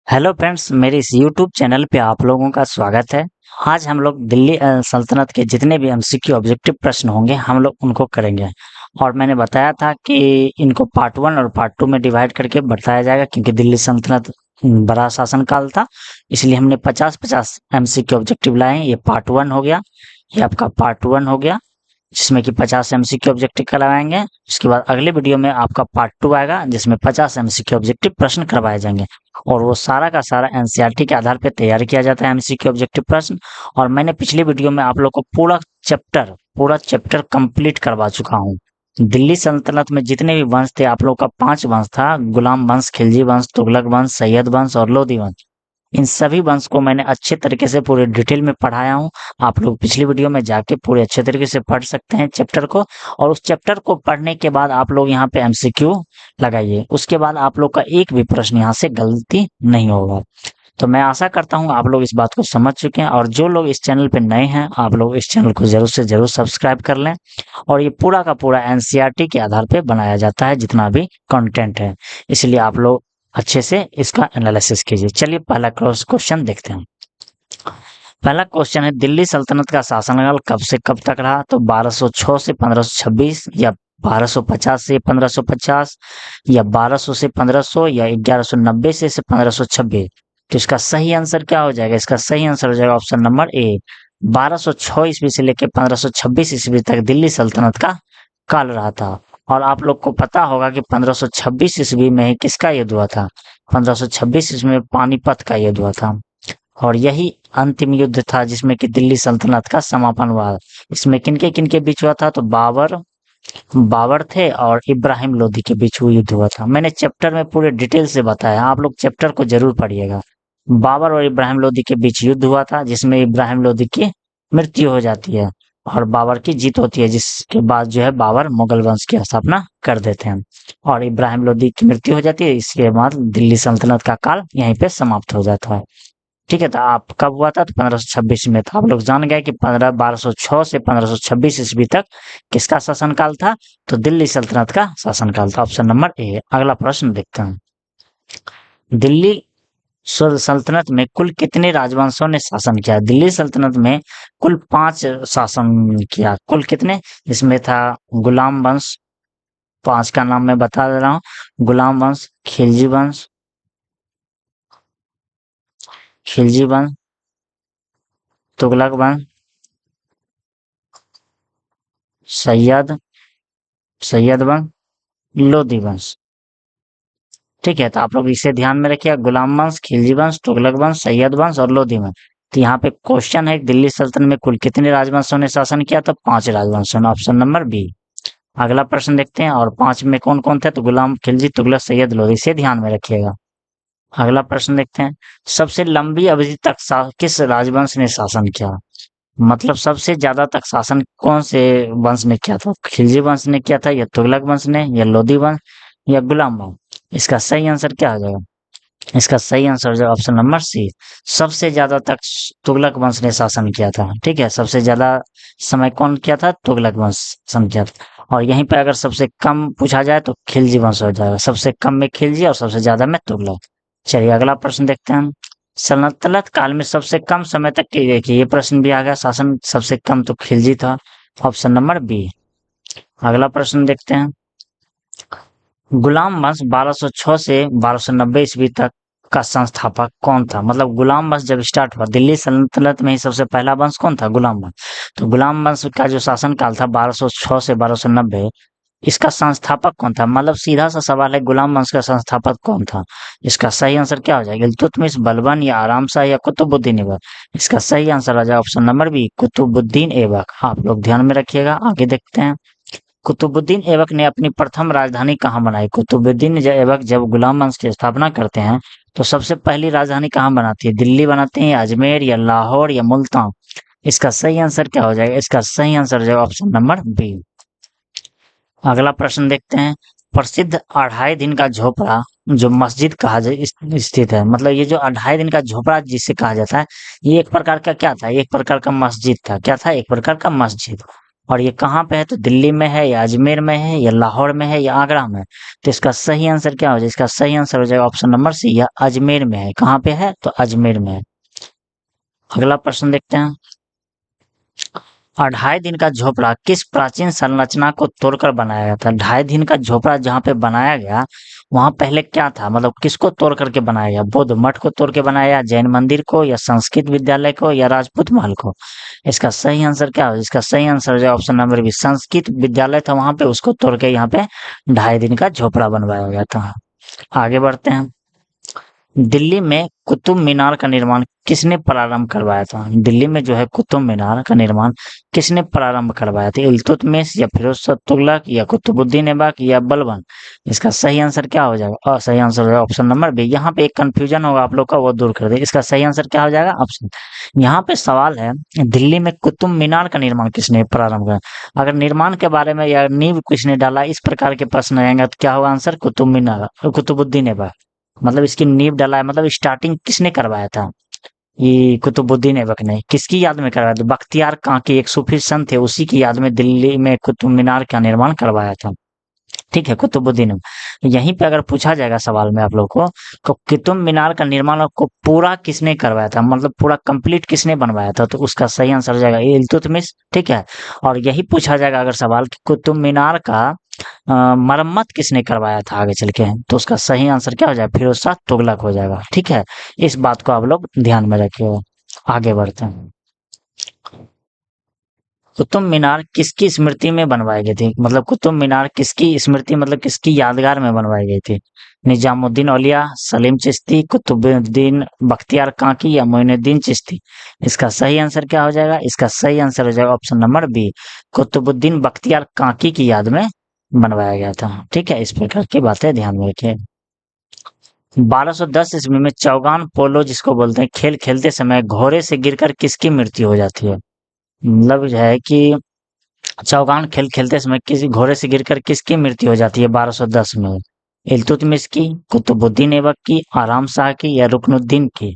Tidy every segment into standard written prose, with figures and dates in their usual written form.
Hello friends, मेरे इस YouTube channel पे आप लोगों का स्वागत है। आज हम लोग दिल्ली सल्तनत के जितने भी एमसीक्यू ऑब्जेक्टिव प्रश्न होंगे हम लोग उनको करेंगे। और मैंने बताया था कि इनको पार्ट 1 और पार्ट 2 में डिवाइड करके बताया जाएगा, क्योंकि दिल्ली सल्तनत बड़ा शासनकाल था। इसलिए हमने 50-50 एमसीक्यू ऑब्जेक्टिव लाए हैं। ये पार्ट 1 हो गया, ये आपका पार्ट 1 हो गया, जिसमें कि 50 एमसीक्यू ऑब्जेक्टिव करवाएंगे। उसके बाद अगले वीडियो में आपका पार्ट 2 आएगा, जिसमें 50 एमसीक्यू ऑब्जेक्टिव प्रश्न करवाए जाएंगे। और वो सारा का सारा एनसीईआरटी के आधार पर तैयार किया जाता है एमसीक्यू ऑब्जेक्टिव प्रश्न। और मैंने पिछली वीडियो में आप लोग को पूरा चैप्टर कंप्लीट करवा चुका हूँ। दिल्ली सल्तनत में जितने भी वंश थे, आप लोग का 5 वंश था: गुलाम वंश, खिलजी वंश, तुगलक वंश, सैयद वंश और लोदी वंश। इन सभी वंश को मैंने अच्छे तरीके से पूरे डिटेल में पढ़ाया हूँ। आप लोग पिछली वीडियो में जाके पूरे अच्छे तरीके से पढ़ सकते हैं चैप्टर को। और उस चैप्टर को पढ़ने के बाद आप लोग यहाँ पे एमसीक्यू लगाइए। उसके बाद आप लोग का एक भी प्रश्न यहाँ से गलती नहीं होगा। तो मैं आशा करता हूँ आप लोग इस बात को समझ चुके हैं। और जो लोग इस चैनल पे नए हैं, आप लोग इस चैनल को जरूर से जरूर सब्सक्राइब कर लें। और ये पूरा का पूरा एनसीईआरटी के आधार पे बनाया जाता है जितना भी कंटेंट है, इसलिए आप लोग अच्छे से इसका एनालिसिस कीजिए। चलिए पहला क्वेश्चन देखते हैं। पहला क्वेश्चन है, दिल्ली सल्तनत का शासनकाल कब से कब तक रहा? तो 1206 से 1526, या 1250 से 1550, या 1200 से 1500, या 1190 से 1526। तो इसका सही आंसर क्या हो जाएगा? इसका सही आंसर हो जाएगा ऑप्शन नंबर ए, 1206 ईस्वी से लेकर 1526 ईस्वी तक दिल्ली सल्तनत का काल रहा था। और आप लोग को पता होगा कि 1526 ईस्वी में ही किसका युद्ध हुआ था? 1526 ईस्वी में पानीपत का युद्ध हुआ था। और यही अंतिम युद्ध था जिसमें कि दिल्ली सल्तनत का समापन हुआ। इसमें किनके किनके बीच हुआ था? तो बाबर थे और इब्राहिम लोदी के बीच वो युद्ध हुआ था। मैंने चैप्टर में पूरे डिटेल से बताया, आप लोग चैप्टर को जरूर पढ़िएगा। बाबर और इब्राहिम लोदी के बीच युद्ध हुआ था, जिसमें इब्राहिम लोदी की मृत्यु हो जाती है और बाबर की जीत होती है, जिसके बाद जो है बाबर मुगल वंश की स्थापना कर देते हैं। और इब्राहिम लोदी की मृत्यु हो जाती है, इसके बाद दिल्ली सल्तनत का काल यहीं पे समाप्त हो जाता है। ठीक है, तो आप कब हुआ था? तो 1526 में था। आप लोग जान गए कि 1206 से 1526 ईस्वी तक किसका शासनकाल था? तो दिल्ली सल्तनत का शासनकाल था। ऑप्शन नंबर ए। अगला प्रश्न देखते हैं। दिल्ली सल्तनत में कुल कितने राजवंशों ने शासन किया? दिल्ली सल्तनत में कुल 5 शासन किया। कुल कितने? इसमें था गुलाम वंश, 5 का नाम मैं बता दे रहा हूँ: गुलाम वंश, खिलजी वंश, तुगलक वंश, सैयद वंश, लोदी वंश। ठीक है, तो आप लोग इसे ध्यान में रखिए: गुलाम वंश, खिलजी वंश, तुगलक वंश, सैयद वंश और लोदी वंश। तो यहाँ पे क्वेश्चन है, दिल्ली सल्तनत में कुल कितने राजवंशों ने शासन किया? तो 5 राजवंशों ने। Option number B. अगला प्रश्न देखते हैं। और 5 में कौन कौन थे? तो गुलाम, खिलजी, तुगलक, सैयद, लोदी। इसे ध्यान में रखिएगा। अगला प्रश्न देखते हैं। सबसे लंबी अवधि तक किस राजवंश ने शासन किया? मतलब सबसे ज्यादा तक शासन कौन से वंश ने किया था? खिलजी वंश ने किया था, या तुगलक वंश ने, या लोदी वंश, या गुलाम वंश? इसका सही आंसर क्या हो जाएगा? इसका सही आंसर हो जाएगा ऑप्शन नंबर सी, सबसे ज्यादा तक तुगलक वंश ने शासन किया था। ठीक है, सबसे ज्यादा समय कौन किया था? तुगलक वंश शासन किया था। और यहीं पर अगर सबसे कम पूछा जाए तो खिलजी वंश हो जाएगा। सबसे कम में खिलजी और सबसे ज्यादा में तुगलक। चलिए अगला प्रश्न देखते हैं। सल्तनत काल में सबसे कम समय तक की, देखिए ये प्रश्न भी आ गया, शासन सबसे कम तो खिलजी था। Option number B. अगला प्रश्न देखते हैं। गुलाम वंश 1206 से 1290 ईस्वी तक का संस्थापक कौन था? मतलब गुलाम वंश जब स्टार्ट हुआ दिल्ली सल्तनत में ही सबसे पहला वंश कौन था? गुलाम वंश। तो गुलाम वंश का जो शासन काल था 1206 से 1290, इसका संस्थापक कौन था? मतलब सीधा सा सवाल है, गुलाम वंश का संस्थापक कौन था? इसका सही आंसर क्या हो जाएगा? इल्तुतमिश, बलबन, या आराम शाह, या कुतुबुद्दीन ऐबक? इसका सही आंसर आ जाएगा option number B, Qutubuddin Aibak. आप लोग ध्यान में रखिएगा। आगे देखते हैं। कुतुबुद्दीन ऐबक ने अपनी प्रथम राजधानी कहाँ बनाई? कुतुबुद्दीन ऐबक जब गुलाम वंश की स्थापना करते हैं तो सबसे पहली राजधानी कहाँ बनाती है? दिल्ली बनाते हैं, या अजमेर, या लाहौर, या मुल्तान? इसका सही आंसर क्या हो जाएगा? इसका सही आंसर हो जाएगा ऑप्शन नंबर बी। अगला प्रश्न देखते हैं। प्रसिद्ध 2.5 दिन का झोपड़ा जो मस्जिद कहा स्थित है, मतलब ये जो 2.5 दिन का झोपड़ा जिसे कहा जाता है, ये एक प्रकार का क्या था? एक प्रकार का मस्जिद था। क्या था? एक प्रकार का मस्जिद। और ये कहाँ पे है, तो दिल्ली में है या अजमेर में है या लाहौर में है या आगरा में है। तो इसका सही आंसर क्या हो जाएगा, इसका सही आंसर हो जाएगा ऑप्शन नंबर सी, या अजमेर में है। कहाँ पे है, तो अजमेर में है। अगला प्रश्न देखते हैं। 2.5 दिन का झोपड़ा किस प्राचीन संरचना को तोड़कर बनाया गया था। 2.5 दिन का झोपड़ा जहाँ पे बनाया गया, वहां पहले क्या था, मतलब किसको तोड़ करके बनाया गया। बौद्ध मठ को तोड़ के बनाया, जैन मंदिर को, या संस्कृत विद्यालय को, या राजपूत महल को। इसका सही आंसर क्या हो, इसका सही आंसर हो जाए ऑप्शन नंबर बी, संस्कृत विद्यालय था वहां पे, उसको तोड़ के यहाँ पे 2.5 दिन का झोपड़ा बनवाया गया था। आगे बढ़ते हैं। दिल्ली में कुतुब मीनार का निर्माण किसने प्रारंभ करवाया था। दिल्ली में जो है कुतुब मीनार का निर्माण किसने प्रारंभ करवाया था। इल्तुतमिश, या फिरोज शाह तुगलक, या कुतुबुद्दीन ऐबक, या बलबन। इसका सही आंसर क्या हो जाएगा, और सही आंसर हो जाएगा ऑप्शन नंबर बी। यहाँ पे एक कंफ्यूजन होगा आप लोग का, वो दूर कर दे। इसका सही आंसर क्या हो जाएगा ऑप्शन। यहाँ पे सवाल है, दिल्ली में कुतुब मीनार का निर्माण किसने प्रारंभ किया। अगर निर्माण के बारे में या नींव किसने डाला, इस प्रकार के प्रश्न आएंगे तो क्या होगा आंसर, कुतुब मीनार, कुतुबुद्दीन ऐबक। मतलब इसकी नींव डाला है, मतलब स्टार्टिंग किसने करवाया था, ये कुतुबुद्दीन ऐबक ने। किसकी याद में करवाया था, बख्तियार काकी एक सूफी संत थे, उसी की याद में दिल्ली में कुतुब मीनार का निर्माण करवाया था। ठीक है, कुतुबुद्दीन ऐबक। यहीं पे अगर पूछा जाएगा सवाल में आप लोग को, तो कुतुब मीनार का निर्माण को पूरा किसने करवाया था, मतलब पूरा कंप्लीट किसने बनवाया था, तो उसका सही आंसर हो जाएगा इल्तुतमिश। ठीक है, और यही पूछा जाएगा अगर सवाल कि कुतुब मीनार का मरम्मत किसने करवाया था आगे चल के, तो उसका सही आंसर क्या हो जाएगा, फिरोज शाह तुगलक हो जाएगा। ठीक है, इस बात को आप लोग ध्यान में रखिएगा। आगे बढ़ते हैं। कुतुब मीनार किसकी स्मृति में बनवाई गई थी, मतलब कुतुब मीनार किसकी स्मृति, मतलब किसकी यादगार में बनवाई गई थी। निजामुद्दीन औलिया, सलीम चिश्ती, कुतुबुद्दीन बख्तियार काकी, या मोइनुद्दीन चिश्ती। इसका सही आंसर क्या हो जाएगा, इसका सही आंसर हो जाएगा option number B, Qutubuddin Bakhtiyar Kaki की याद में बनवाया गया था। ठीक है, इस प्रकार की बातें ध्यान में रखिए। 1210 ईस्वी में चौगान पोलो जिसको बोलते हैं, खेल खेलते समय घोड़े से गिरकर किसकी मृत्यु हो जाती है। मतलब जो है कि चौगान खेल खेलते समय किसी घोड़े से गिरकर किसकी मृत्यु हो जाती है 1210 में। इल्तुतमिश की, कुतुबुद्दीन ऐबक की, आराम शाह की, या रुकनुद्दीन की।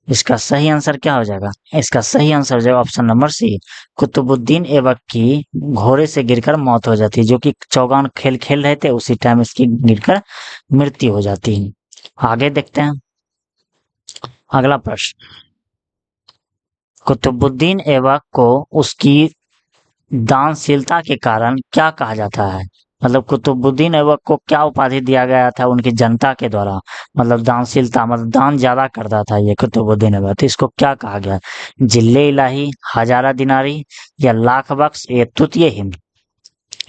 इसका सही आंसर क्या हो जाएगा, इसका सही आंसर हो जाएगा option number C, Qutubuddin Aibak की घोड़े से गिरकर मौत हो जाती है, जो कि चौगान खेल खेल रहे थे उसी टाइम इसकी गिरकर मृत्यु हो जाती है। आगे देखते हैं अगला प्रश्न। कुतुबुद्दीन ऐबक को उसकी दानशीलता के कारण क्या कहा जाता है, मतलब कुतुबुद्दीन ऐबक को क्या उपाधि दिया गया था उनकी जनता के द्वारा, मतलब दानशीलता, मतलब दान ज्यादा करता था ये कुतुबुद्दीन ऐबक, तो इसको क्या कहा गया, जिल्ले इलाही, हजारा दिनारी, या लाख बख्श, या तुतिये हिंद।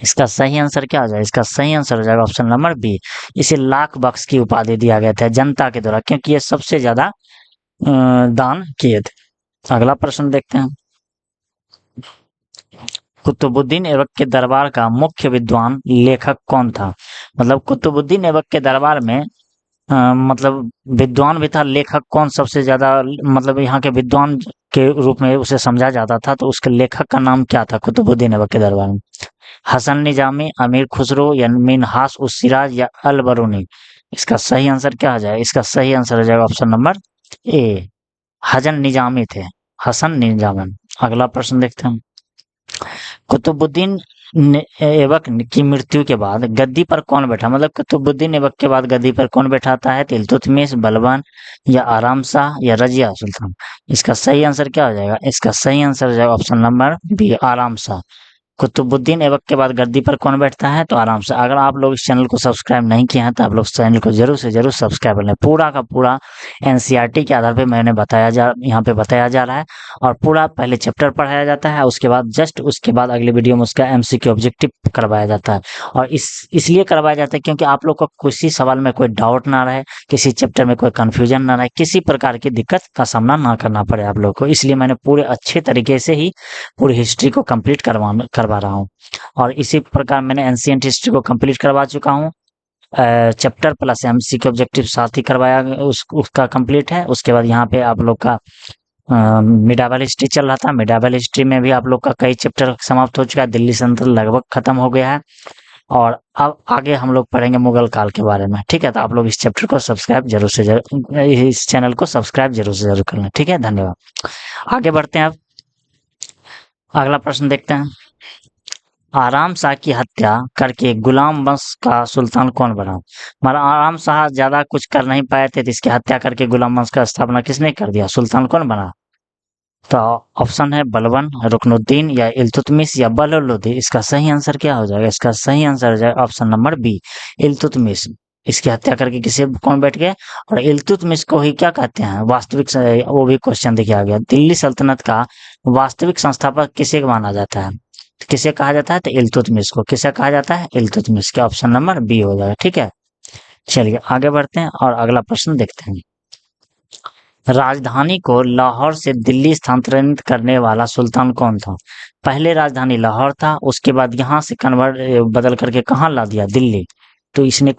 इसका सही आंसर क्या हो जाएगा, इसका सही आंसर हो जाएगा ऑप्शन नंबर बी, इसे लाख बख्श की उपाधि दिया गया था जनता के द्वारा, क्योंकि ये सबसे ज्यादा दान किए थे। अगला प्रश्न देखते हैं। कुतुबुद्दीन ऐबक के दरबार का मुख्य विद्वान लेखक कौन था, मतलब कुतुबुद्दीन ऐबक के दरबार में मतलब विद्वान भी था, लेखक कौन सबसे ज्यादा, मतलब यहाँ के विद्वान के रूप में उसे समझा जाता था, तो उसके लेखक का नाम क्या था कुतुबुद्दीन ऐबक के दरबार में। हसन निजामी, अमीर खुसरो, या मिनहास उस सिराज, या अल बरूनी। इसका सही आंसर क्या हो जाएगा, इसका सही आंसर हो जाएगा option number A, Hasan Nizami थे, हसन निजामी। अगला प्रश्न देखते हैं। कुतुबुद्दीन ऐबक की मृत्यु के बाद गद्दी पर कौन बैठा, मतलब कुतुबुद्दीन ऐबक के बाद गद्दी पर कौन बैठाता है, इल्तुतमिश, बलबन, या आराम शाह, या रजिया सुल्तान। इसका सही आंसर क्या हो जाएगा, इसका सही आंसर हो जाएगा ऑप्शन नंबर बी, आराम शाह। कुतुबुद्दीन ऐबक के बाद गद्दी पर कौन बैठता है, तो आराम से। अगर आप लोग इस चैनल को सब्सक्राइब नहीं किए हैं तो आप लोग चैनल को जरूर से जरूर सब्सक्राइब कर लें। पूरा का पूरा एनसीईआरटी के आधार पे मैंने यहाँ पे बताया जा रहा है, और पूरा पहले चैप्टर पढ़ाया जाता है, उसके बाद जस्ट उसके बाद अगले वीडियो में उसका एमसीक्यू ऑब्जेक्टिव करवाया जाता है। और इसलिए करवाया जाता है क्योंकि आप लोग को किसी सवाल में कोई डाउट ना रहे, किसी चैप्टर में कोई कंफ्यूजन ना रहे, किसी प्रकार की दिक्कत का सामना ना करना पड़े आप लोग को, इसलिए मैंने पूरे अच्छे तरीके से ही पूरी हिस्ट्री को कंप्लीट करवा रहा हूँ। और इसी प्रकार मैंने एंशिएंट हिस्ट्री को कंप्लीट करवा चुका हूँ, चैप्टर प्लस एमसीक्यू ऑब्जेक्टिव साथ ही करवाया, उसका कंप्लीट है। उसके बाद यहाँ पे आप लोग का मिडावल हिस्ट्री चल रहा था, मिडावल हिस्ट्री में भी आप लोग का कई चैप्टर समाप्त हो चुका है, दिल्ली सल्तनत लगभग खत्म हो गया है, और अब आगे हम लोग पढ़ेंगे मुगल काल के बारे में। ठीक है, तो आप लोग इस चैप्टर को सब्सक्राइब जरूर से जरूर, इस चैनल को सब्सक्राइब जरूर से जरूर कर लें। ठीक है, धन्यवाद। आगे बढ़ते हैं, अब अगला प्रश्न देखते हैं। आराम शाह की हत्या करके गुलाम वंश का सुल्तान कौन बना? मतलब आराम शाह ज्यादा कुछ कर नहीं पाए थे, तो इसकी हत्या करके गुलाम वंश का स्थापना किसने कर दिया? सुल्तान कौन बना? तो ऑप्शन है बलबन, रुकनुद्दीन या इल्तुतमिश या बललोदी। इसका सही आंसर क्या हो जाएगा? इसका सही आंसर हो जाएगा ऑप्शन नंबर बी, इल्तुतमिश। इसकी हत्या करके किसे कौन बैठ गए? और इल्तुतमिश को ही क्या कहते हैं वास्तविक वो भी क्वेश्चन देखिए आ गया। दिल्ली सल्तनत का वास्तविक संस्थापक किसे माना जाता है? तो किसे कहा जाता है? तो इल्तुतमिश को। किसे कहा जाता है? इल्तुतमिश के। ऑप्शन नंबर बी हो जाएगा। ठीक है, चलिए आगे बढ़ते हैं और अगला प्रश्न देखते हैं। राजधानी को लाहौर से दिल्ली स्थानांतरित करने वाला सुल्तान कौन था? पहले राजधानी लाहौर था, उसके बाद यहाँ से बदल करके कहाँ ला दिया? दिल्ली। तो इसने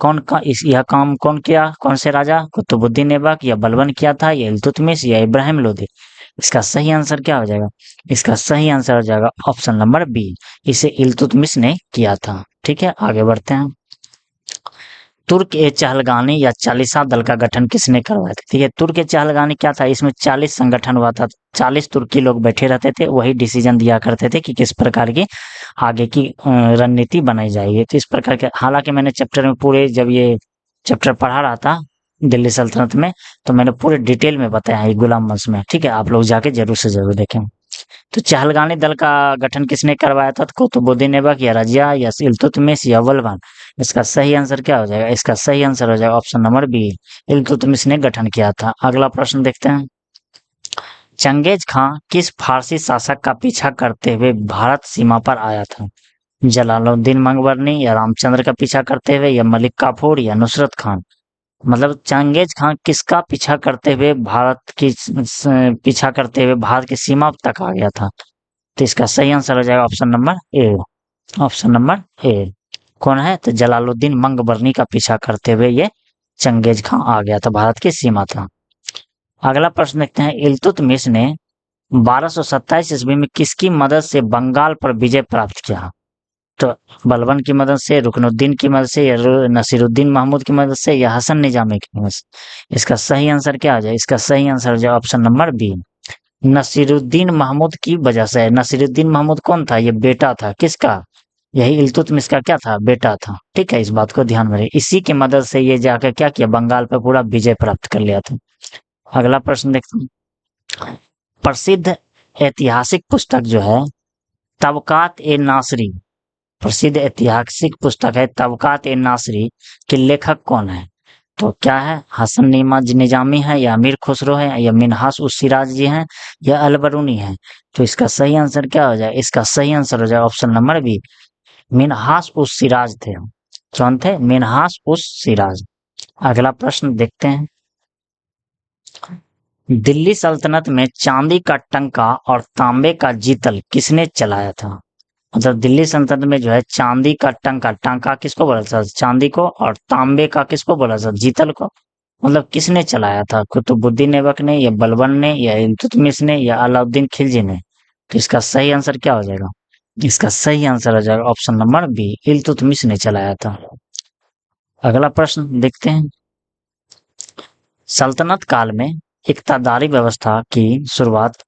यह काम कौन किया? कौन से राजा? कुतुबुद्दीन ऐबक या बलबन किया था या इल्तुतमिश या इब्राहिम लोदी? इसका सही आंसर क्या हो जाएगा? इसका सही आंसर हो जाएगा ऑप्शन नंबर बी, इसे इल्तुतमिश ने किया था। ठीक है, आगे बढ़ते हैं। तुर्क ए चहलगानी या चालीसा दल का गठन किसने करवाया था? ठीक है, तुर्क ए चहलगानी क्या था? इसमें 40 संगठन हुआ था, 40 तुर्की लोग बैठे रहते थे, वही डिसीजन दिया करते थे कि किस प्रकार की आगे की रणनीति बनाई जाएगी। तो इस प्रकार के, हालांकि मैंने चैप्टर में पूरे, जब ये चैप्टर पढ़ा रहा था दिल्ली सल्तनत में, तो मैंने पूरे डिटेल में बताया है गुलाम वंश में। ठीक है, आप लोग जाके जरूर से जरूर देखें। तो चहलगानी दल का गठन किसने करवाया था? तो कुतुबुद्दीन ऐबक या रजिया या इल्तुतमिश या बलबन? इसका सही आंसर क्या हो जाएगा? इसका सही आंसर हो जाएगा ऑप्शन नंबर बी, इल्तुतमिश ने गठन किया था। अगला प्रश्न देखते हैं। चंगेज खां किस फारसी शासक का पीछा करते हुए भारत सीमा पर आया था? जलालुद्दीन मंगबरनी या रामचंद्र का पीछा करते हुए या मलिक काफूर या नुसरत खान? मतलब चंगेज खां किसका पीछा करते हुए भारत की सीमा तक आ गया था? तो इसका सही आंसर हो जाएगा ऑप्शन नंबर ए। ऑप्शन नंबर ए कौन है? तो जलालुद्दीन मंगबरनी का पीछा करते हुए ये चंगेज खां आ गया था, भारत की सीमा था। अगला प्रश्न देखते हैं। इल्तुतमिश ने 1227 ईस्वी में किसकी मदद से बंगाल पर विजय प्राप्त किया? तो बलबन की मदद से, रुकनुद्दीन की मदद से या नसीरुद्दीन महमूद की मदद से या हसन निजामी की मदद से? इसका सही आंसर क्या हो जाए? इसका सही आंसर हो जाए option number B, Nasiruddin Mahmud की वजह से। नसीरुद्दीन महमूद कौन था? ये बेटा था किसका? यही इल्तुतमिश का क्या था? बेटा था। ठीक है, इस बात को ध्यान में रखिए। इसी की मदद से ये जाकर क्या किया? बंगाल पर पूरा विजय प्राप्त कर लिया था। अगला प्रश्न देखते हैं। प्रसिद्ध ऐतिहासिक पुस्तक जो है तबकात ए नासरी, प्रसिद्ध ऐतिहासिक पुस्तक है तबकात ए नासरी के लेखक कौन है? तो क्या है? हसन निजामी है या अमीर खुसरो है या मिनहास उस सिराज जी हैं या अलबरूनी है? तो इसका सही आंसर क्या हो जाए? इसका सही आंसर हो जाए ऑप्शन नंबर बी, मिनहास उस सिराज थे। कौन थे? मिनहास उस सिराज। अगला प्रश्न देखते हैं। दिल्ली सल्तनत में चांदी का टंका और तांबे का जीतल किसने चलाया था? मतलब दिल्ली सल्तनत में जो है चांदी का टंका, टांका किसको बोला था? चांदी को। और तांबे का किसको बोला था? जीतल को। मतलब किसने चलाया था? कुतुबुद्दीन ऐबक ने या बलबन ने या इल्तुतमिश ने या अलाउद्दीन खिलजी ने? तो इसका सही आंसर क्या हो जाएगा? इसका सही आंसर हो जाएगा ऑप्शन नंबर बी, इल्तुतमिश ने चलाया था। अगला प्रश्न देखते हैं। सल्तनत काल में इक्तादारी व्यवस्था की शुरुआत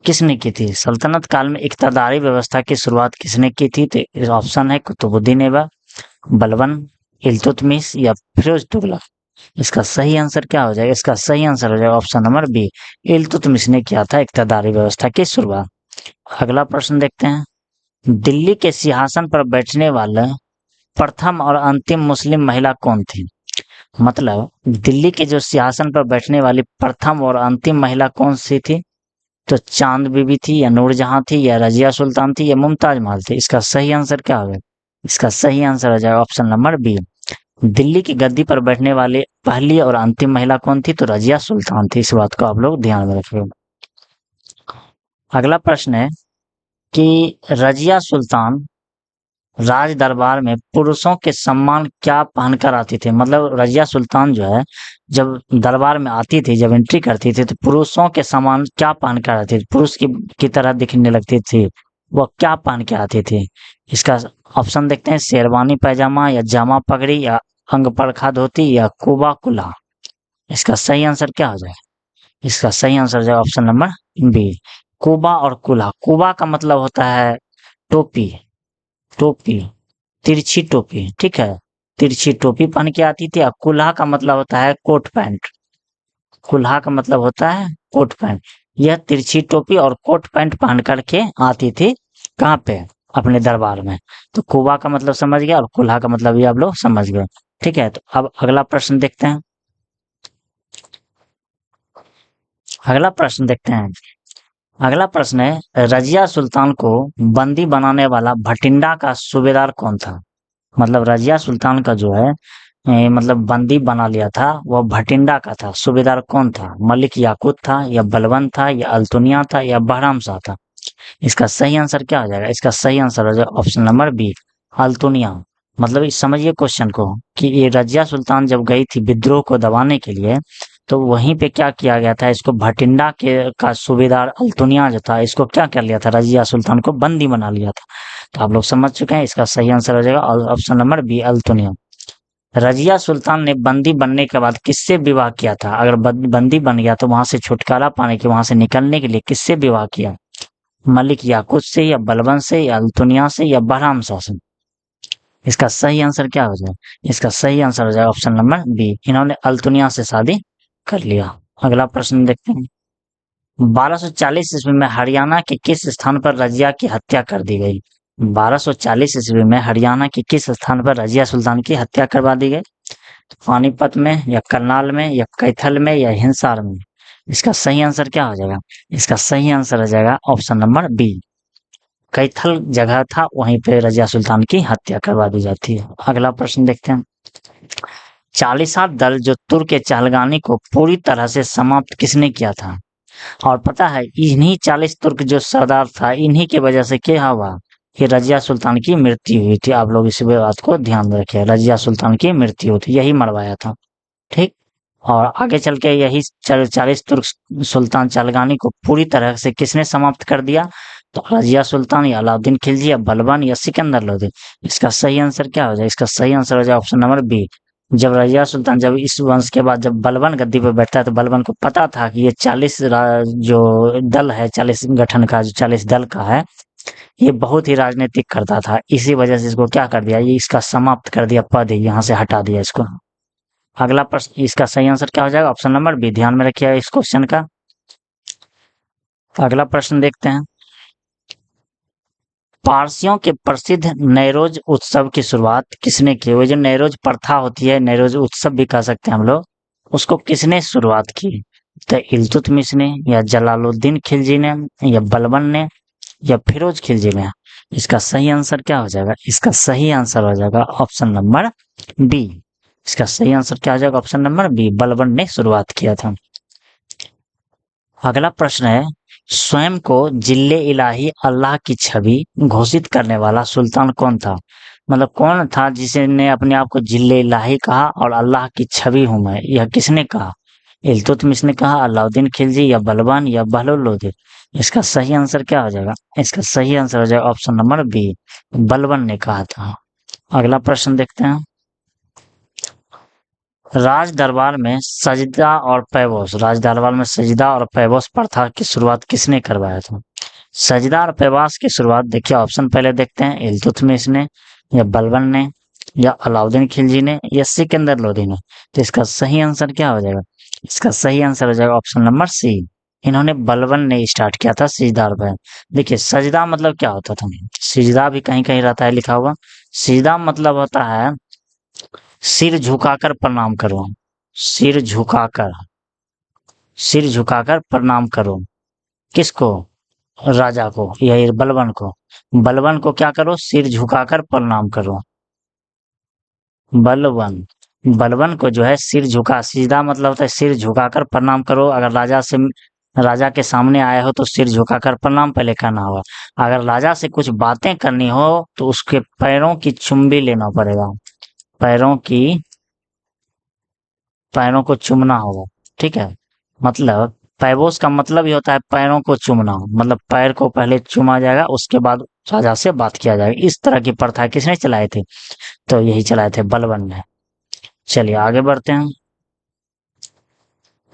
किसने की थी? सल्तनत काल में इक्तादारी व्यवस्था की शुरुआत किसने की थी? तो ऑप्शन है कुतुबुद्दीन ऐबक, बलबन, इल्तुतमिश या फिरोज तुगलक। इसका सही आंसर क्या हो जाएगा? इसका सही आंसर हो जाएगा ऑप्शन नंबर बी, इल्तुतमिश ने किया था इक्तादारी व्यवस्था की शुरुआत। अगला प्रश्न देखते हैं। दिल्ली के सिंहासन पर बैठने वाले प्रथम और अंतिम मुस्लिम महिला कौन थी? मतलब दिल्ली के जो सिंहासन पर बैठने वाली प्रथम और अंतिम महिला कौन सी थी? तो चांद बीबी थी या नूरजहां थी या रजिया सुल्तान थी या मुमताज महल थी? इसका सही आंसर क्या होगा? इसका सही आंसर हो जाएगा ऑप्शन नंबर बी, दिल्ली की गद्दी पर बैठने वाली पहली और अंतिम महिला कौन थी? तो रजिया सुल्तान थी। इस बात को आप लोग ध्यान में रखिए। अगला प्रश्न है कि रजिया सुल्तान राज दरबार में पुरुषों के सम्मान क्या पहनकर आती थी? मतलब रजिया सुल्तान जो है जब दरबार में आती थी, जब एंट्री करती थी, तो पुरुषों के सम्मान क्या पहनकर आती थी? पुरुष की तरह दिखने लगती थी, वो क्या पहन के आती थी? इसका ऑप्शन देखते हैं। शेरवानी पैजामा या जामा पगड़ी या अंग परखा धोती या कुबा कुल्हा? इसका सही आंसर क्या हो जाए? इसका सही आंसर हो जाए ऑप्शन नंबर बी, कुबा और कुल्हा। कुबा का मतलब होता है टोपी, टोपी, तिरछी टोपी, ठीक है, तिरछी टोपी पहन के आती थी। अब कुल्हा का मतलब होता है कोट पैंट, कुल्हा का मतलब होता है कोट पैंट। यह तिरछी टोपी और कोट पैंट पहन करके आती थी, कहाँ पे, अपने दरबार में। तो कुबा का मतलब समझ गया और कुल्हा का मतलब ये आप लोग समझ गए, ठीक है। तो अब अगला प्रश्न देखते हैं, अगला प्रश्न देखते हैं। अगला प्रश्न है, रजिया सुल्तान को बंदी बनाने वाला भटिंडा का सूबेदार कौन था? मतलब रजिया सुल्तान का जो है मतलब बंदी बना लिया था, वह भटिंडा का था। सूबेदार कौन था? मलिक याकूत था, या बलबन था, या अल्तुनिया था, या बहराम शाह था? इसका सही आंसर क्या हो जाएगा? इसका सही आंसर हो जाएगा ऑप्शन नंबर बी, अल्तुनिया। मतलब इस समझिए क्वेश्चन को कि ये रजिया सुल्तान जब गई थी विद्रोह को दबाने के लिए, तो वहीं पे क्या किया गया था, इसको भटिंडा के का सूबेदार अल्तुनिया जो था, इसको क्या कर लिया था, रजिया सुल्तान को बंदी बना लिया था। तो आप लोग समझ चुके हैं, इसका सही आंसर हो जाएगा option number B, Altunia. Razia Sultan ने बंदी बनने के बाद किससे विवाह किया था? अगर बंदी बन गया तो वहां से छुटकारा पाने के, वहां से निकलने के लिए किससे विवाह किया? मलिक याकूत से, या बलबन से, या अल्तुनिया से, या बहराम शाह से? इसका सही आंसर क्या हो जाए? इसका सही आंसर हो जाएगा ऑप्शन नंबर बी, इन्होंने अल्तुनिया से शादी कर लिया। अगला प्रश्न देखते हैं। 1240 ईस्वी में हरियाणा के किस स्थान पर रजिया की हत्या कर दी गई? 1240 ईस्वी में हरियाणा के किस स्थान पर रजिया सुल्तान की हत्या करवा दी गई? पानीपत में, या करनाल में, या कैथल में, या हिंसार में? इसका सही आंसर क्या हो जाएगा? इसका सही आंसर हो जाएगा ऑप्शन नंबर बी, कैथल जगह था, वहीं पे रजिया सुल्तान की हत्या करवा दी जाती है। अगला प्रश्न देखते हैं। चालीसा दल जो तुर्क के चहलगानी को पूरी तरह से समाप्त किसने किया था? और पता है, इन्हीं 40 तुर्क जो सरदार था, इन्हीं की वजह से क्या हुआ कि रजिया सुल्तान की मृत्यु हुई थी। आप लोग इस बात को ध्यान रखें, रजिया सुल्तान की मृत्यु थी, यही मरवाया था, ठीक। और आगे चल के यही 40 तुर्क सुल्तान चहलगानी को पूरी तरह से किसने समाप्त कर दिया? तो रजिया सुल्तान, या अलाउद्दीन खिलजी, या बलबन, या सिकंदर लोधी? इसका सही आंसर क्या हो जाए? इसका सही आंसर हो जाए ऑप्शन नंबर बी। जब रजिया सुल्तान, जब इस वंश के बाद जब बलबन गद्दी पर बैठता है, तो बलबन को पता था कि ये 40 जो दल है, 40 गठन का जो 40 दल का है, ये बहुत ही राजनीतिक करता था। इसी वजह से इसको क्या कर दिया, ये इसका समाप्त कर दिया, पद ही यहाँ से हटा दिया इसको। अगला प्रश्न, इसका सही आंसर क्या हो जाएगा? ऑप्शन नंबर बी, ध्यान में रखिएगा इस क्वेश्चन का। अगला प्रश्न देखते हैं। पारसियों के प्रसिद्ध नैरोज उत्सव की शुरुआत किसने की? वो जो नैरोज प्रथा होती है, नैरोज उत्सव भी कह सकते हैं हम लोग, उसको किसने शुरुआत की? तो इल्तुतमिश ने, या जलालुद्दीन खिलजी ने, या बलबन ने, या फिरोज खिलजी ने? इसका सही आंसर क्या हो जाएगा? इसका सही आंसर हो जाएगा ऑप्शन नंबर बी। इसका सही आंसर क्या हो जाएगा? ऑप्शन नंबर बी, बलबन ने शुरुआत किया था। अगला प्रश्न है, स्वयं को जिल्ले इलाही अल्लाह की छवि घोषित करने वाला सुल्तान कौन था? मतलब कौन था जिसने अपने आप को जिल्ले इलाही कहा और अल्लाह की छवि हूं मैं, यह किसने कहा? इल्तुतमिश ने कहा, अलाउद्दीन खिलजी, या बलबान, या बहलोल लोधी? इसका सही आंसर क्या हो जाएगा? इसका सही आंसर हो जाएगा ऑप्शन नंबर बी, बलबन ने कहा था। अगला प्रश्न देखते हैं। राज दरबार में सजदा और पैबोस, राज दरबार में सजदा और पैबोस प्रथा की शुरुआत किसने करवाया था? सजदा और पैबास की शुरुआत देखिए, ऑप्शन पहले देखते हैं, इल्तुतमिश ने, या बलबन ने, या अलाउद्दीन खिलजी ने, या सिकंदर लोधी ने? तो इसका सही आंसर क्या हो जाएगा? इसका सही आंसर हो जाएगा ऑप्शन नंबर सी, इन्होंने बलबन ने स्टार्ट किया था सजदा और पैबास। देखिए सजदा मतलब क्या होता था, सजदा भी कहीं कहीं रहता है लिखा हुआ। सजदा मतलब होता है सिर झुकाकर प्रणाम करो, सिर झुकाकर, सिर झुकाकर प्रणाम करो। किसको? राजा को, या बलबन को? बलबन को क्या करो? सिर झुकाकर प्रणाम करो। बलबन, बलबन को जो है सिर झुका, सीधा मतलब होता है सिर झुकाकर प्रणाम करो। अगर राजा के सामने आए हो तो सिर झुकाकर प्रणाम पहले करना होगा। अगर राजा से कुछ बातें करनी हो तो उसके पैरों की चुम्बी लेना पड़ेगा, पैरों की, पैरों को चूमना होगा, ठीक है। मतलब पैबोस का मतलब ही होता है पैरों को चूमना, मतलब पैर को पहले चूमा जाएगा, उसके बाद राजा से बात किया जाएगा। इस तरह की प्रथा किसने चलाए थे? तो यही चलाए थे बलबन ने। चलिए आगे बढ़ते हैं।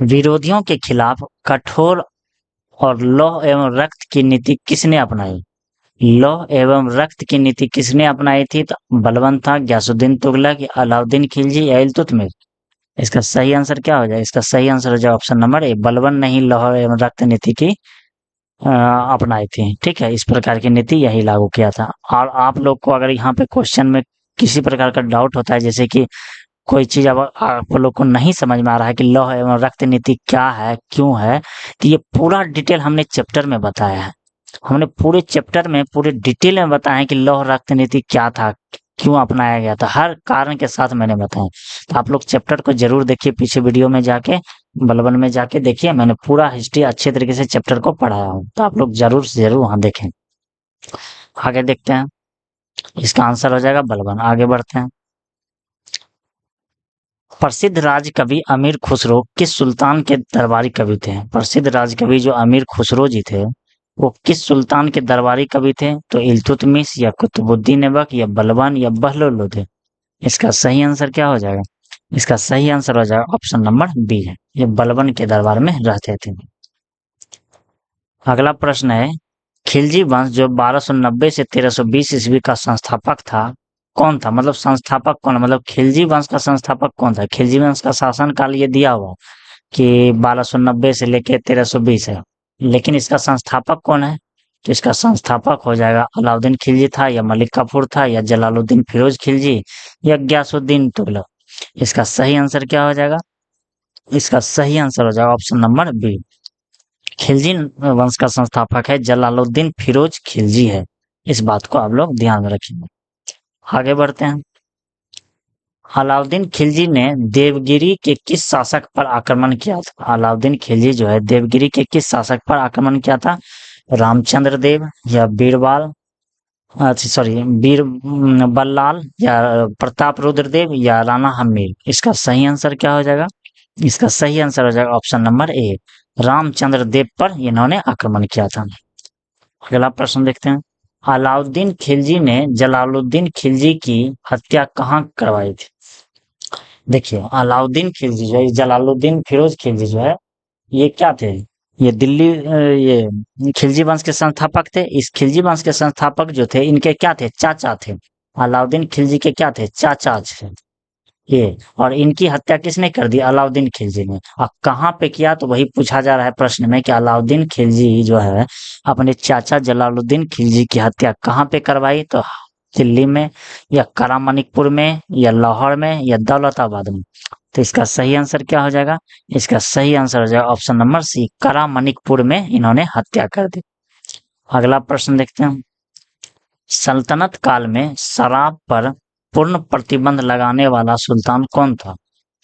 विरोधियों के खिलाफ कठोर और लौह एवं रक्त की नीति किसने अपनाई? लौह एवं रक्त की नीति किसने अपनाई थी? तो बलबन था, गयासुद्दीन तुगलक या अलाउद्दीन खिलजी या इल्तुतमिश। इसका सही आंसर क्या हो जाए? इसका सही आंसर हो जाए ऑप्शन नंबर ए, बलबन ने ही लौह एवं रक्त नीति की अपनाई थी। ठीक है, इस प्रकार की नीति यही लागू किया था। और आप लोग को अगर यहाँ पे क्वेश्चन में किसी प्रकार का डाउट होता है, जैसे कि कोई चीज अब आप लोग को नहीं समझ में आ रहा है कि लौह एवं रक्त नीति क्या है, क्यों है, तो ये पूरा डिटेल हमने चैप्टर में बताया है। हमने पूरे चैप्टर में पूरे डिटेल में बताया है कि लौह रक्त नीति क्या था, क्यों अपनाया गया था, हर कारण के साथ मैंने बताया। तो आप लोग चैप्टर को जरूर देखिए, पीछे वीडियो में जाके बलबन में जाके देखिए, मैंने पूरा हिस्ट्री अच्छे तरीके से चैप्टर को पढ़ाया हूँ, तो आप लोग जरूर से जरूर वहां देखें। आगे देखते हैं, इसका आंसर हो जाएगा बलबन। आगे बढ़ते हैं। प्रसिद्ध राजकवि अमीर खुसरो किस सुल्तान के दरबारी कवि थे? प्रसिद्ध राजकवि जो अमीर खुसरो जी थे, वो किस सुल्तान के दरबारी कवि थे? तो इल्तुतमिश या कुतुबुद्दीन ऐबक या बलबन या बहलोल लोधी। इसका सही आंसर क्या हो जाएगा? इसका सही आंसर हो जाएगा ऑप्शन नंबर बी है, ये बलबन के दरबार में रहते थे। अगला प्रश्न है, खिलजी वंश जो 1290 से 1320 ईस्वी का संस्थापक था, कौन था? मतलब संस्थापक कौन, मतलब खिलजी वंश का संस्थापक कौन था? खिलजी वंश का शासन काल ये दिया हुआ कि 1290 से लेके 1320 है, लेकिन इसका संस्थापक कौन है? तो इसका संस्थापक हो जाएगा अलाउद्दीन खिलजी था, या मलिक काफूर था, या जलालुद्दीन फिरोज खिलजी, या गयासुद्दीन तुगलक। इसका सही आंसर क्या हो जाएगा? इसका सही आंसर हो जाएगा ऑप्शन नंबर बी, खिलजी वंश का संस्थापक है जलालुद्दीन फिरोज खिलजी है। इस बात को आप लोग ध्यान में रखेंगे। आगे बढ़ते हैं। अलाउद्दीन खिलजी ने देवगिरी के किस शासक पर आक्रमण किया था? अलाउद्दीन खिलजी जो है देवगिरी के किस शासक पर आक्रमण किया था? रामचंद्र देव या बीरबल, अच्छा सॉरी बीर बल्लाल, या प्रताप रुद्र देव, या राणा हम्मीर। इसका सही आंसर क्या हो जाएगा? इसका सही आंसर हो जाएगा ऑप्शन नंबर ए, रामचंद्र देव पर इन्होंने आक्रमण किया था। अगला प्रश्न देखते हैं। अलाउद्दीन खिलजी ने जलालुद्दीन खिलजी की हत्या कहाँ करवाई थी? देखिए, अलाउद्दीन खिलजी जो है, जलालुद्दीन फिरोज खिलजी जो है, ये क्या थे? ये दिल्ली ये खिलजी वंश के संस्थापक थे। इस खिलजी वंश के संस्थापक जो थे, इनके क्या थे? चाचा थे। अलाउद्दीन खिलजी के क्या थे? चाचा थे ये। और इनकी हत्या किसने कर दी? अलाउद्दीन खिलजी ने। अब कहाँ पे किया, तो वही पूछा जा रहा है प्रश्न में कि अलाउद्दीन खिलजी जो है अपने चाचा जलालुद्दीन खिलजी की हत्या कहाँ पे करवाई? तो दिल्ली में, या करामणिकपुर में, या लाहौर में, या दौलताबाद में। तो इसका सही आंसर क्या हो जाएगा? इसका सही आंसर हो जाएगा ऑप्शन नंबर सी, करामणिकपुर में इन्होंने हत्या कर दी। अगला प्रश्न देखते हैं। सल्तनत काल में शराब पर पूर्ण प्रतिबंध लगाने वाला सुल्तान कौन था?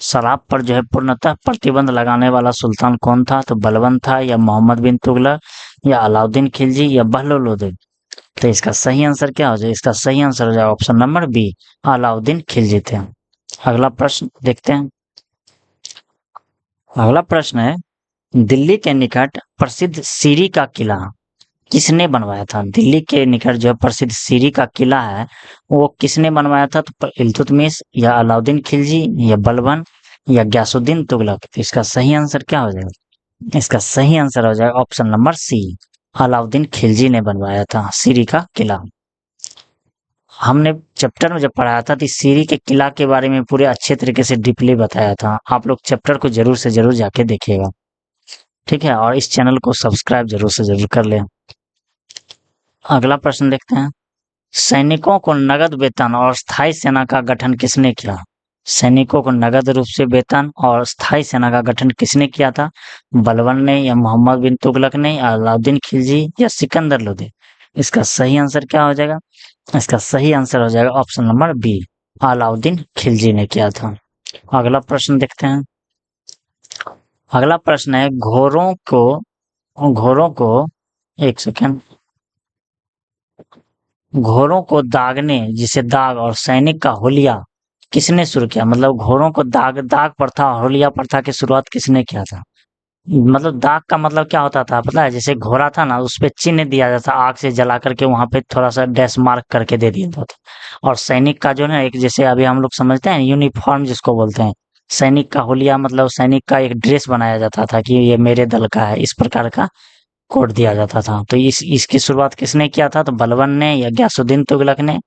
शराब पर जो है पूर्णतः प्रतिबंध लगाने वाला सुल्तान कौन था? तो बलबन था, या मोहम्मद बिन तुगलक, या अलाउद्दीन खिलजी, या बहलोल लोधी। तो इसका सही आंसर क्या हो जाए? इसका सही आंसर हो जाएगा option number B, Alauddin Khilji थे। अगला प्रश्न देखते हैं। अगला प्रश्न है, दिल्ली के निकट प्रसिद्ध सीरी का किला किसने बनवाया था? दिल्ली के निकट जो प्रसिद्ध सीरी का किला है, वो किसने बनवाया था? तो इल्तुतमिश, या अलाउद्दीन खिलजी, या बलबन, या गयासुद्दीन तुगलक। तो इसका सही आंसर क्या हो जाएगा? इसका सही आंसर हो जाएगा option number C, Alauddin Khilji ने बनवाया था सीरी का किला। हमने चैप्टर में जब पढ़ाया था तो सीरी के किला के बारे में पूरे अच्छे तरीके से डीपली बताया था। आप लोग चैप्टर को जरूर से जरूर जाके देखिएगा, ठीक है, और इस चैनल को सब्सक्राइब जरूर से जरूर कर लें। अगला प्रश्न देखते हैं। सैनिकों को नगद वेतन और स्थायी सेना का गठन किसने किया? सैनिकों को नगद रूप से वेतन और स्थायी सेना का गठन किसने किया था? बलबन ने, या मोहम्मद बिन तुगलक ने, या अलाउद्दीन खिलजी, या सिकंदर लोधी। इसका सही आंसर क्या हो जाएगा? इसका सही आंसर हो जाएगा option number B, Alauddin Khilji ने किया था। अगला प्रश्न देखते हैं। अगला प्रश्न है, घोड़ों को एक सेकेंड, घोड़ों को दागने जिसे दाग और सैनिक का होलिया किसने शुरू किया? मतलब घोड़ों को दाग प्रथा और होलिया प्रथा की शुरुआत किसने किया था? मतलब दाग का मतलब क्या होता था पता है? जैसे घोड़ा था ना, उस पे चिन्ह दिया जाता, आग से जला करके वहां पे थोड़ा सा डैश मार्क करके दे दिया जाता। और सैनिक का जो है एक, जैसे अभी हम लोग समझते हैं यूनिफॉर्म जिसको बोलते हैं, सैनिक का होलिया मतलब सैनिक का एक ड्रेस बनाया जाता था कि ये मेरे दल का है, इस प्रकार का कोड दिया जाता था। तो इसकी शुरुआत किसने किया था? तो बलबन ने या गयासुद्दीन तुगलक ने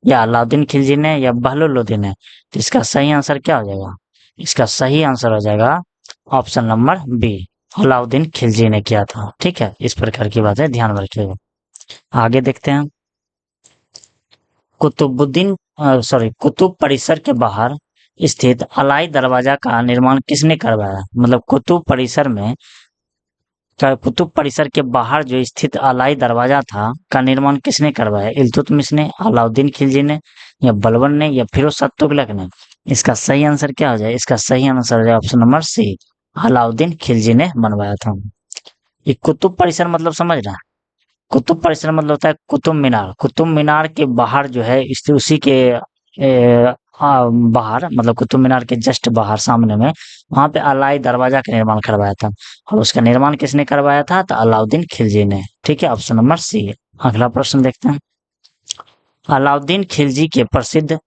या अलाउद्दीन खिलजी ने या बहलुल्लुद्दीन ने। तो इसका सही आंसर क्या हो जाएगा? इसका सही आंसर हो जाएगा option number B, Alauddin Khilji ने किया था। ठीक है, इस प्रकार की बातें ध्यान में रखिएगा। आगे देखते हैं। कुतुब परिसर के बाहर स्थित अलाई दरवाजा का निर्माण किसने करवाया? मतलब कुतुब परिसर के बाहर जो स्थित अलाई दरवाजा था का निर्माण किसने करवाया? इल्तुतमिश ने, अलाउद्दीन खिलजी ने या बलबन ने या फिरोज शाह तुगलक ने। इसका सही आंसर क्या हो जाए? इसका सही आंसर हो जाए option number C, Alauddin Khilji ने बनवाया था। ये कुतुब परिसर मतलब समझ रहा है? कुतुब परिसर मतलब होता है कुतुब मीनार। कुतुब मीनार के बाहर जो है उसी के बाहर, मतलब कुतुब मीनार के जस्ट बाहर सामने में, वहां पे अलाई दरवाजा का निर्माण करवाया था। और उसका निर्माण किसने करवाया था? तो अलाउद्दीन खिलजी ने। ठीक है, ऑप्शन नंबर सी। अगला प्रश्न देखते हैं। अलाउद्दीन खिलजी के प्रसिद्ध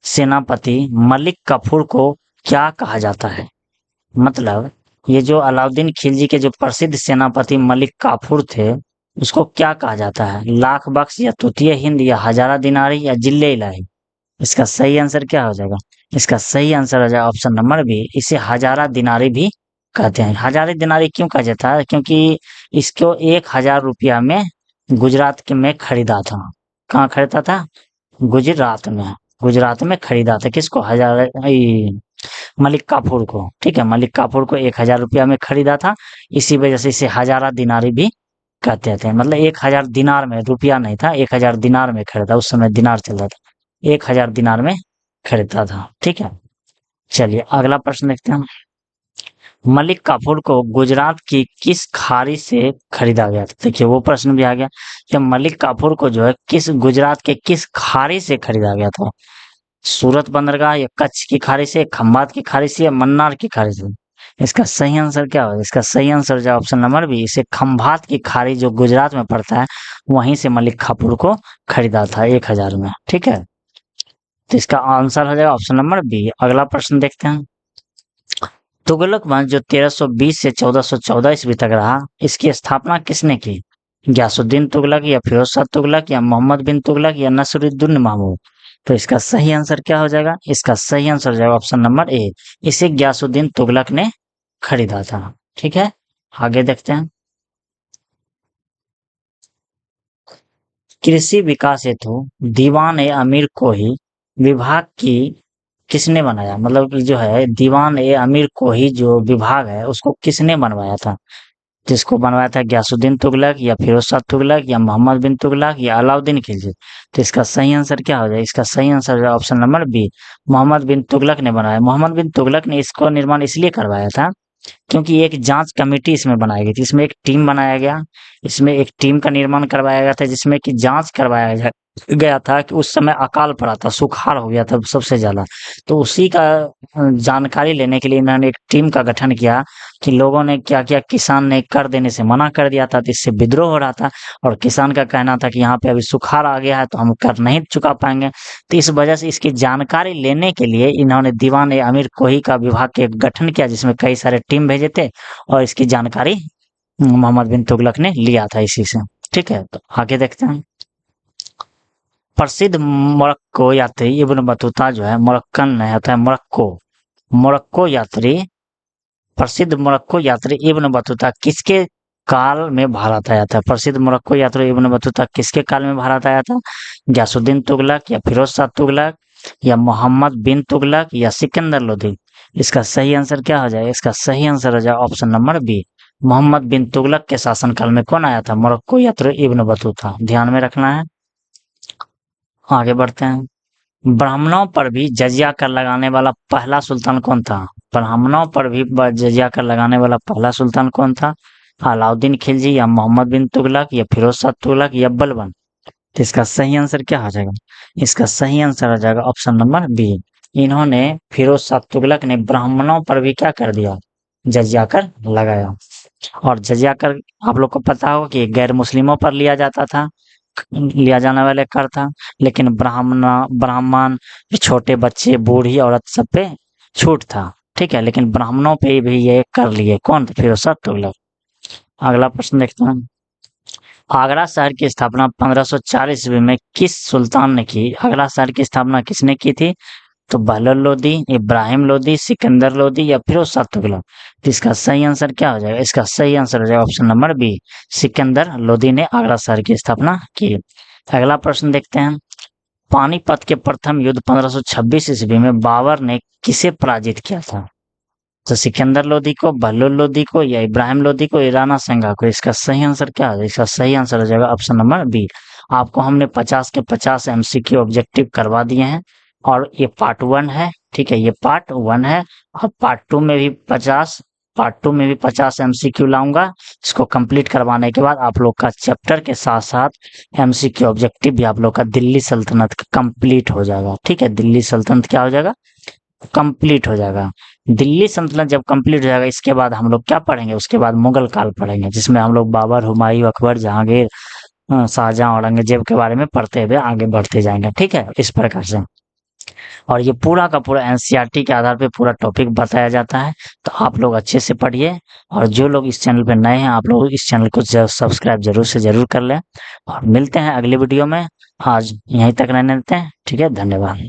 सेनापति मलिक काफूर को क्या कहा जाता है? मतलब ये जो अलाउद्दीन खिलजी के जो प्रसिद्ध सेनापति मलिक काफूर थे, उसको क्या कहा जाता है? लाख बख्श या तूतीय हिंद या हजारा दिनारी या जिले इलाही। इसका सही आंसर क्या हो जाएगा? इसका सही आंसर हो जाएगा ऑप्शन नंबर बी, इसे हजारा दिनारी भी कहते हैं। हजारे दिनारी क्यों कहा जाता है? क्योंकि इसको 1000 रुपया में गुजरात के में खरीदा था। कहाँ खरीदा था? गुजरात में। गुजरात में खरीदा था किसको? मलिक काफूर को। ठीक है, मलिक काफूर को 1000 रुपया में खरीदा था। इसी वजह से इसे हजारा दिनारी भी कहते थे। मतलब 1000 दिनार में, रुपया नहीं था, 1000 दिनार में खरीदा। उस समय दिनार चल रहा था, 1000 दिनार में खरीदा था। ठीक है, चलिए अगला प्रश्न देखते हैं। मलिक काफूर को गुजरात की किस खाड़ी से खरीदा गया था? देखिए वो प्रश्न भी आ गया कि मलिक काफूर को जो है गुजरात के किस खाड़ी से खरीदा गया था? सूरत बंदरगाह या कच्छ की खाड़ी से, खंभात की खाड़ी से या मन्नार की खाड़ी से। इसका सही आंसर क्या होगा? इसका सही आंसर जो ऑप्शन नंबर बी, इसे खंभात की खाड़ी जो गुजरात में पड़ता है, वहीं से मलिक काफूर को खरीदा था 1000 में। ठीक है, तो इसका आंसर हो जाएगा ऑप्शन नंबर बी। अगला प्रश्न देखते हैं। तुगलक वंश जो 1320 से 1414 ईस्वी तक रहा, इसकी स्थापना किसने की? गयासुद्दीन तुगलक या फिरोज शाह तुगलक या मोहम्मद बिन तुगलक या नसरुद्दीन महमूद। तो इसका सही आंसर क्या हो जाएगा? इसका सही आंसर हो जाएगा ऑप्शन नंबर ए, इसे गयासुद्दीन तुगलक ने खरीदा था। ठीक है, आगे देखते हैं। कृषि विकास हेतु दीवान ए अमीर को ही विभाग की किसने बनाया? मतलब कि जो है दीवान ए अमीर को ही जो विभाग है उसको किसने बनवाया था? जिसको बनवाया था गयासुद्दीन तुगलक या फिरोज शाह तुगलक या मोहम्मद बिन तुगलक या अलाउद्दीन खिलजी। तो इसका सही आंसर क्या हो जाए? इसका सही आंसर है ऑप्शन नंबर बी, मोहम्मद बिन तुगलक ने बनाया। मोहम्मद बिन तुगलक ने इसको निर्माण इसलिए करवाया था क्योंकि एक जांच कमेटी इसमें बनाई गई थी। इसमें एक टीम बनाया गया, इसमें एक टीम का निर्माण करवाया गया था जिसमें कि जांच गया था कि उस समय अकाल पड़ा था, सुखाड़ हो गया था सबसे ज्यादा। तो उसी का जानकारी लेने के लिए इन्होंने एक टीम का गठन किया कि लोगों ने क्या किया, किसान ने कर देने से मना कर दिया था, तो इससे विद्रोह हो रहा था। और किसान का कहना था कि यहाँ पे अभी सुखाड़ आ गया है तो हम कर नहीं चुका पाएंगे। तो इस वजह से इसकी जानकारी लेने के लिए इन्होंने दीवान ए अमीर कोही का विभाग के गठन किया, जिसमें कई सारे टीम भेजे थे और इसकी जानकारी मोहम्मद बिन तुगलक ने लिया था इसी से। ठीक है, तो आगे देखते हैं। प्रसिद्ध मोरक्को यात्री इब्न बतूता जो है, मोरक्कन नहीं होता है, मोरक्को यात्री, प्रसिद्ध मोरक्को यात्री इब्न बतूता किसके काल में भारत आया था? प्रसिद्ध मोरक्को यात्री इब्न बतूता किसके काल में भारत आया था? गयासुद्दीन तुगलक या फिरोज शाह तुगलक या मोहम्मद बिन तुगलक या सिकंदर लोधी। इसका सही आंसर क्या हो जाएगा? इसका सही आंसर हो जाएगा ऑप्शन नंबर बी, मोहम्मद बिन तुगलक के शासनकाल में कौन आया था? मोरक्को यात्री इब्न बतूता। ध्यान में रखना है। आगे बढ़ते हैं। ब्राह्मणों पर भी जजिया कर लगाने वाला पहला सुल्तान कौन था? ब्राह्मणों पर भी जजिया कर लगाने वाला पहला सुल्तान कौन था? अलाउद्दीन खिलजी या मोहम्मद बिन तुगलक या फिरोज शाह तुगलक या बलबन। तो इसका सही आंसर क्या हो जाएगा? इसका सही आंसर हो जाएगा ऑप्शन नंबर बी, इन्होंने, फिरोज शाह तुगलक ने ब्राह्मणों पर भी क्या कर दिया? जजिया कर लगाया। और जजिया कर आप लोग को पता होगा कि गैर मुस्लिमों पर लिया जाने वाला कर था, लेकिन ब्राह्मण, छोटे बच्चे, बूढ़ी औरत सब पे छूट था। ठीक है, लेकिन ब्राह्मणों पे भी ये कर लिए कौन? फिरोज शाह तुगलक। अगला प्रश्न देखते हैं। आगरा शहर की स्थापना 1504 ईस्वी में किस सुल्तान ने की? आगरा शहर की स्थापना किसने की थी? तो बहलोल लोदी, इब्राहिम लोदी, सिकंदर लोदी या फिरोज शाह तुगलक। तो इसका सही आंसर क्या हो जाएगा? इसका सही आंसर हो जाएगा option number B, Sikandar Lodi ने आगरा शहर की स्थापना की। अगला प्रश्न देखते हैं। पानीपत के प्रथम युद्ध 1526 ईस्वी में बाबर ने किसे पराजित किया था? तो सिकंदर लोदी को, बहलोल लोदी को या इब्राहिम लोदी को या राणा संगा को। इसका सही आंसर क्या है? इसका सही आंसर हो जाएगा ऑप्शन नंबर बी। आपको हमने 50 के 50 एमसीक्यू ऑब्जेक्टिव करवा दिए हैं और ये पार्ट 1 है, ठीक है, ये पार्ट 1 है और पार्ट 2 में भी 50 एमसीक्यू लाऊंगा। इसको कंप्लीट करवाने के बाद आप लोग का चैप्टर के साथ साथ एमसीक्यू ऑब्जेक्टिव भी आप लोग का दिल्ली सल्तनत का कंप्लीट हो जाएगा, ठीक है। दिल्ली सल्तनत क्या हो जाएगा? कंप्लीट हो जाएगा। दिल्ली सल्तनत जब कंप्लीट हो जाएगा इसके बाद हम लोग क्या पढ़ेंगे? उसके बाद मुगल काल पढ़ेंगे, जिसमें हम लोग बाबर, हुमायूं, अकबर, जहांगीर, शाहजहां, औरंगजेब के बारे में पढ़ते हुए आगे बढ़ते जाएंगे, ठीक है, इस प्रकार से। और ये पूरा का पूरा एनसीईआरटी के आधार पे पूरा टॉपिक बताया जाता है, तो आप लोग अच्छे से पढ़िए। और जो लोग इस चैनल पे नए हैं आप लोग इस चैनल को सब्सक्राइब जरूर से जरूर कर लें। और मिलते हैं अगली वीडियो में। आज यहीं तक रहने देते हैं, ठीक है, धन्यवाद।